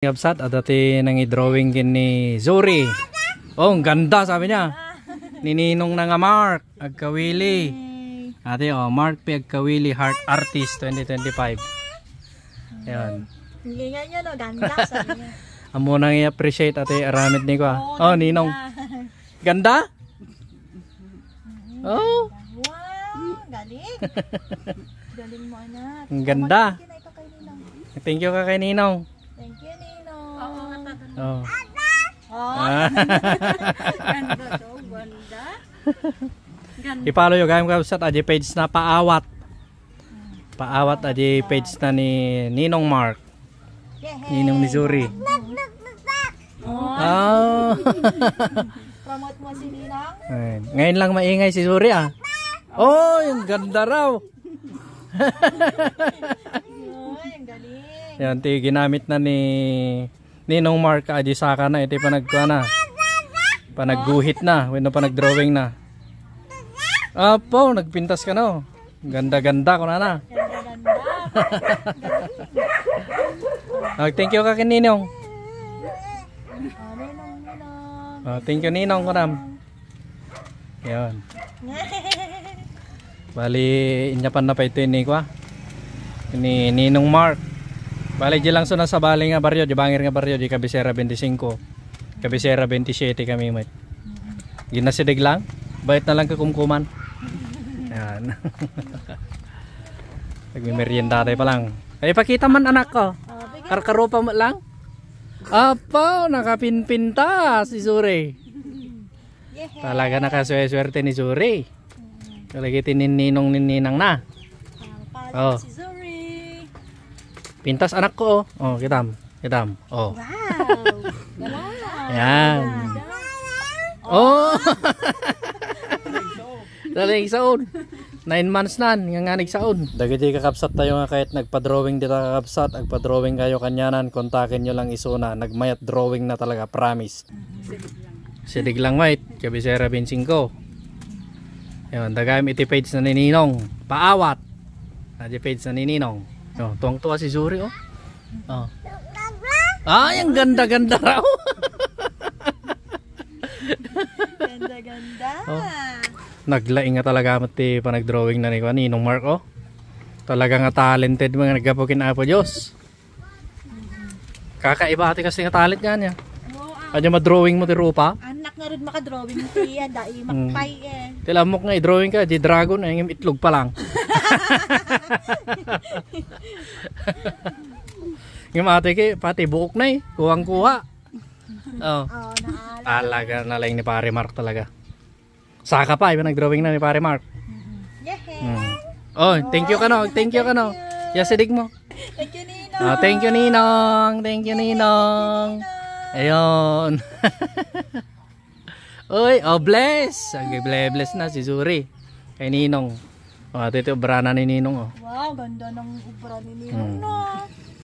Kapsat at dati nang i-drawing kin ni Zuri. Oh, ang ganda sabi niya. Nininong na nga Mark Agkawili. Ate oh, Mark P. Agkawili Heart Artist 2025. Ayan. Hindi nga niya no, ganda sabi niya. Amo nang i-appreciate ate aramid ni ko. Oh, Ninong. Ganda? Oh. Wow, galing. Galing mo anak. Ang ganda. Thank you ka kay Ninong. Thank you, Ninong. Oh. Ganda to, ganda. I-follow yung gayong kapsat aji page na paawat. Paawat aji page na ni Ninong Mark. Ninong Missouri. Oh. Promote mo si Ninong. Ngayon lang maingay si Zuri ah. Oh, yung ganda raw. Yung galing. Yan, ginamit na ni Ninong Mark aji saka na ito panagkuha na. Panagguhit na, when pa nagdrawing na. Apo, nagpintas ka no. Ganda-ganda ko na. Ganda-ganda. Thank you ka kay Ninong. Ninong. Thank you Ninong ko nam. Yan. Bali, inyapan na pa ito ni ko ni Ninong Mark. Bali, di lang suna sa bali nga baryo, di bangir nga baryo, di Cabecera 25. Cabecera 27 kami mat. Ginasidig lang, bait na lang kakumkuman. Yan. Nagmimerienda tayo pa lang. Ay, pakita man anak ko. Karkarupa mo lang. Apo, nakapinpinta si Zuri. Talaga nakaswerte ni Zuri. Talaga tinininong ninang na. Oh. Si Zuri. Pintas anak ko. Oh, kitam. Oh. Wow. Wow. Yan. Oh. Daling saon. 9 months na nga nagsaon. Dagiti kakapsat tayo nga kahit nagpa-drawing dito kakapsat, nagpa-drawing kayo kanyanan, kontakin nyo lang isuna. Nagmayat drawing na talaga, promise. Sidig lang wait, Cabecera 25. Yan, dagayam iti page na ni Ninong. Paawat. Iti page na ni Ninong. Oh, tuwang-tuwa si Zuri oh. Oh. Ay, ang ganda-ganda raw. Ganda-ganda. Oh. Naglaing nga talaga mati pa nag-drawing na ni Ninong Mark oh. Talaga nga talented mga naggapukin apo Diyos. Kakaiba ati kasi nga talent niya. Ano ma-drawing mo ti rupa? Anak nga rin maka-drawing mo siya, dai makpay eh. Tilamok nga i-drawing ka, di dragon ay yung itlog pa lang. Yung ate ki, pati buok na eh, kuwang-kuha. Oh. Talaga na lang ni Pare Mark talaga. Saka pa, yung nag-drawing na ni Pare Mark. Oh, thank you ka no, thank you ka no. Yasidig mo. Thank you Ninong. Thank you Ninong, thank you Ninong. Ayun. Uy, oh bless. Bless na si Zuri. Kay Ninong. Oh, ito brana ni Ninong oh. Wow, ganda ng ubra ni Ninong no.